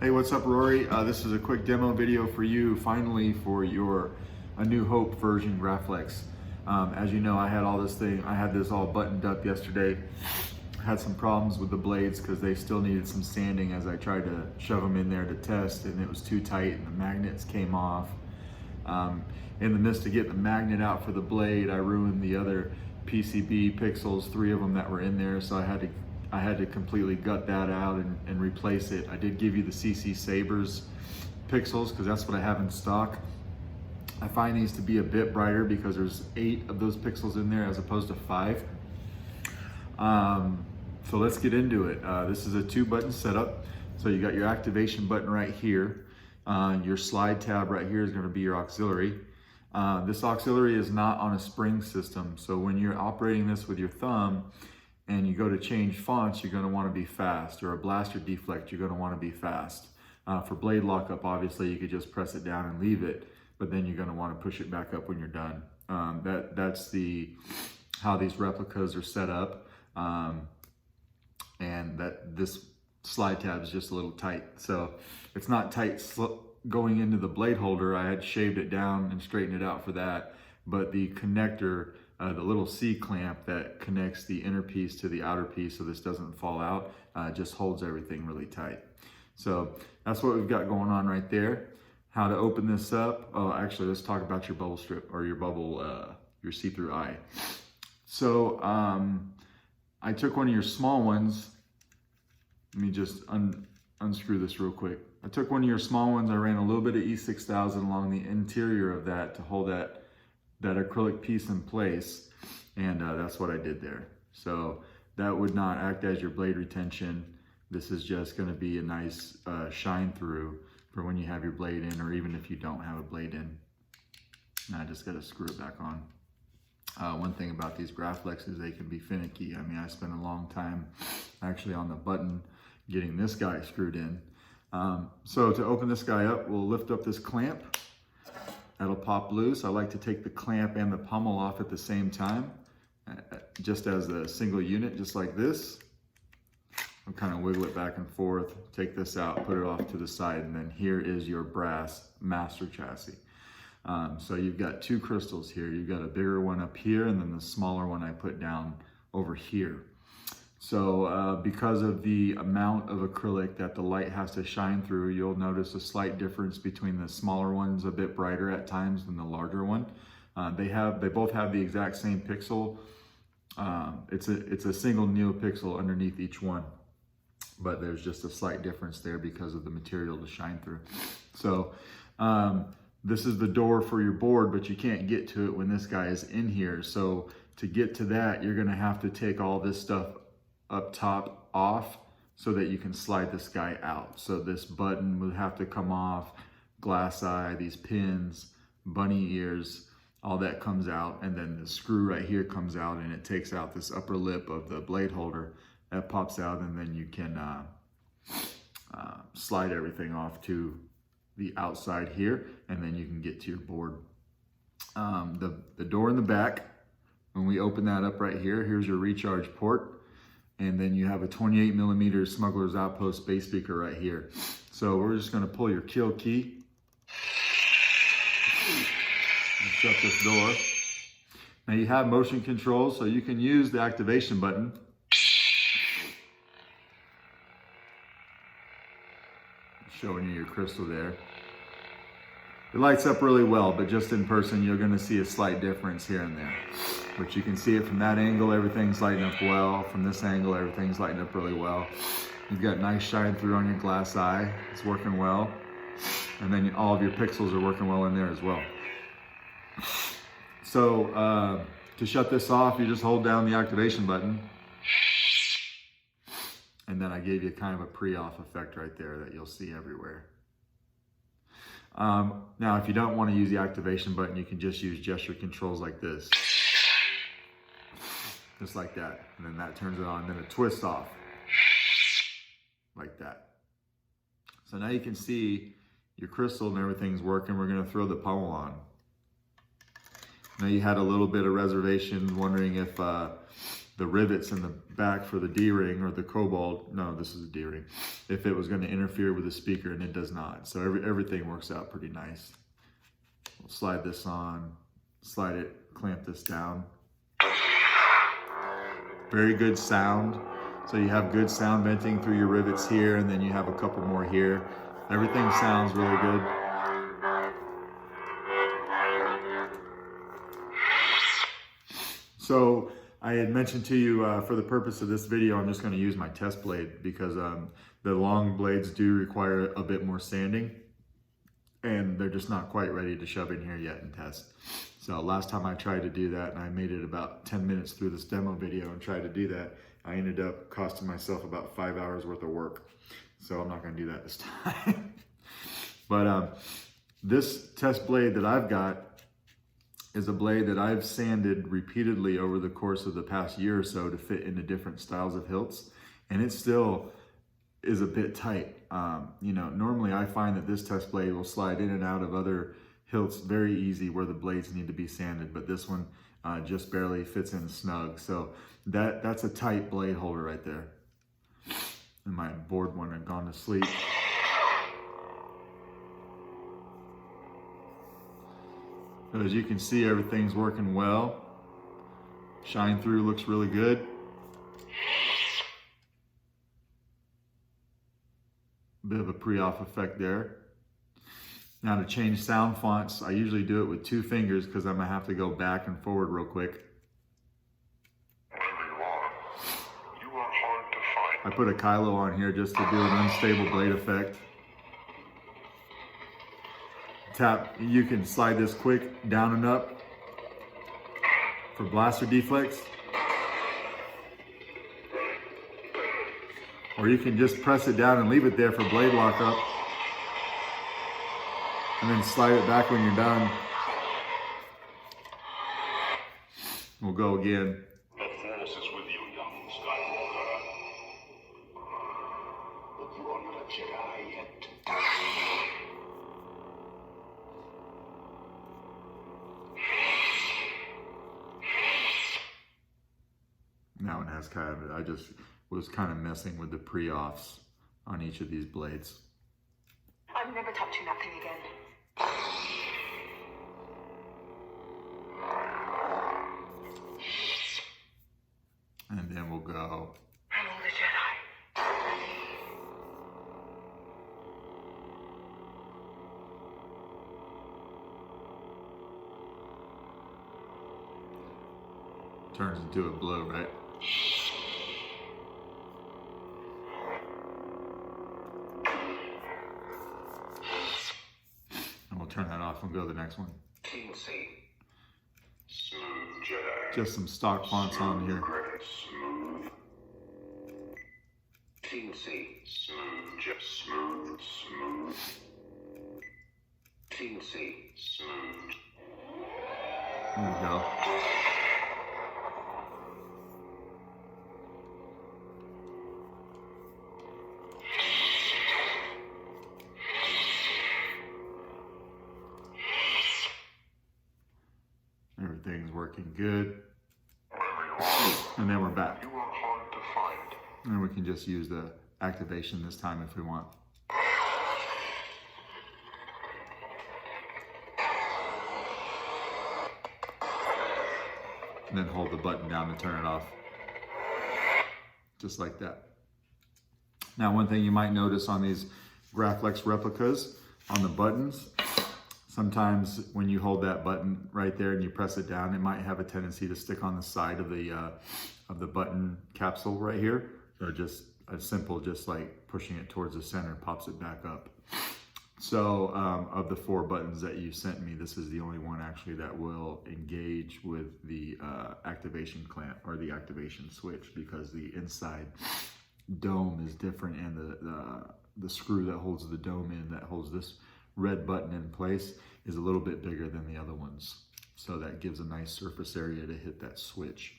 Hey, what's up, Rory? This is a quick demo video for you, finally, for your A New Hope version Graflex. As you know, I had this all buttoned up yesterday. Had some problems with the blades because they still needed some sanding as I tried to shove them in there to test, and it was too tight and the magnets came off. In the midst of getting the magnet out for the blade, I ruined the other PCB pixels, 3 of them that were in there, so I had to completely gut that out and replace it. I did give you the CC Sabres pixels because that's what I have in stock. I find these to be a bit brighter because there's 8 of those pixels in there as opposed to 5. So let's get into it. This is a 2-button setup. So you got your activation button right here. Your slide tab right here is going to be your auxiliary. This auxiliary is not on a spring system, so when you're operating this with your thumb and you go to change fonts, you're going to want to be fast, or a blast or deflect, you're going to want to be fast. For blade lockup, obviously you could just press it down and leave it, but then you're going to want to push it back up when you're done. That's how these replicas are set up, and this slide tab is just a little tight. So it's not tight going into the blade holder. I had shaved it down and straightened it out for that, but the connector, the little C clamp that connects the inner piece to the outer piece so this doesn't fall out, just holds everything really tight. So that's what we've got going on right there. How to open this up? Oh, actually, let's talk about your bubble strip, or your bubble, your see-through eye. So I took one of your small ones. Let me just unscrew this real quick. I took one of your small ones. I ran a little bit of E6000 along the interior of that to hold that acrylic piece in place, and that's what I did there. So that would not act as your blade retention. This is just going to be a nice shine through for when you have your blade in, or even if you don't have a blade in. And I just got to screw it back on. One thing about these Graflex is they can be finicky. I mean, I spent a long time actually on the button getting this guy screwed in. So to open this guy up, we'll lift up this clamp. That'll pop loose. I like to take the clamp and the pommel off at the same time, just as a single unit, just like this. I'll kind of wiggle it back and forth, take this out, put it off to the side, and then here is your brass master chassis. So you've got 2 crystals here. You've got a bigger one up here, and then the smaller one I put down over here. So because of the amount of acrylic that the light has to shine through, you'll notice a slight difference between the smaller one's a bit brighter at times than the larger one. They both have the exact same pixel. It's a single neopixel underneath each one, but there's just a slight difference there because of the material to shine through. So this is the door for your board, but you can't get to it when this guy is in here. So to get to that, you're gonna have to take all this stuff up top off so that you can slide this guy out. So this button would have to come off, glass eye, these pins, bunny ears, all that comes out, and then the screw right here comes out, and it takes out this upper lip of the blade holder. That pops out, and then you can slide everything off to the outside here, and then you can get to your board. The door in the back, when we open that up right here, here's your recharge port. And then you have a 28mm Smuggler's Outpost bass speaker right here. So we're just gonna pull your kill key and shut this door. Now you have motion control, so you can use the activation button. Showing you your crystal there. It lights up really well, but just in person, you're gonna see a slight difference here and there. But you can see it from that angle, everything's lighting up well. From this angle, everything's lighting up really well. You've got nice shine through on your glass eye. It's working well. And then all of your pixels are working well in there as well. So to shut this off, you just hold down the activation button. And then I gave you kind of a pre-off effect right there that you'll see everywhere. Now, if you don't want to use the activation button, you can just use gesture controls like this. Just like that. And then that turns it on, and then it twists off. Like that. So now you can see your crystal and everything's working. We're going to throw the pommel on. Now you had a little bit of reservation wondering if the rivets in the back for the D-ring or the Cobalt. No, this is a D-ring. If it was going to interfere with the speaker, and it does not. So everything works out pretty nice. We'll slide this on, slide it, clamp this down. Very good sound. So you have good sound venting through your rivets here, and then you have a couple more here. Everything sounds really good. So I had mentioned to you, for the purpose of this video, I'm just going to use my test blade because the long blades do require a bit more sanding, and they're just not quite ready to shove in here yet and test. So last time I tried to do that, and I made it about 10 minutes through this demo video and tried to do that, I ended up costing myself about 5 hours worth of work. So I'm not going to do that this time. But this test blade that I've got is a blade that I've sanded repeatedly over the course of the past year or so to fit into different styles of hilts, and it still is a bit tight. You know, normally I find that this test blade will slide in and out of other hilts very easy where the blades need to be sanded, but this one just barely fits in snug. So that's a tight blade holder right there. And my board one had gone to sleep. So as you can see, everything's working well. Shine through looks really good. Bit of a pre-off effect there. Now to change sound fonts, I usually do it with 2 fingers because I'm gonna have to go back and forward real quick. You are hard to find. I put a Kylo on here just to do an unstable blade effect. Tap, you can slide this quick down and up for blaster deflex. Or you can just press it down and leave it there for blade lock up. And then slide it back when you're done. We'll go again. The Force is with you, young Skywalker. But you are not a Jedi yet. Now it has kind of, I just was kind of messing with the pre-offs on each of these blades. I'm never touching that thing again. And then we'll go. Hello, the Jedi. Turns into a blue, right? And we'll turn that off and go to the next one. Teensy. Smooth Jedi. Just some stock fonts on here. Smooth. Teensy. Smooth. Just smooth. Smooth. Teensy. Smooth. There we go. Everything's working good. And then we're back. You are hard to find. And we can just use the activation this time if we want. And then hold the button down to turn it off. Just like that. Now, one thing you might notice on these Graflex replicas, on the buttons, sometimes when you hold that button right there and you press it down, it might have a tendency to stick on the side of the button capsule right here. So just a simple, just like pushing it towards the center pops it back up. So of the 4 buttons that you sent me, this is the only one actually that will engage with the activation clamp or the activation switch, because the inside dome is different, and the screw that holds the dome in, that holds this red button in place, is a little bit bigger than the other ones. So that gives a nice surface area to hit that switch.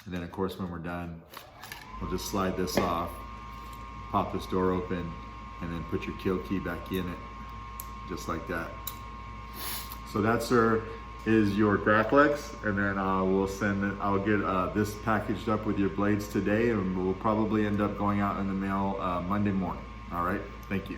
And then of course when we're done, we'll just slide this off, pop this door open, and then put your kill key back in it, just like that. So that's our is your Graflex, and then we'll send it. I'll get this packaged up with your blades today, and we'll probably end up going out in the mail Monday morning. All right, thank you.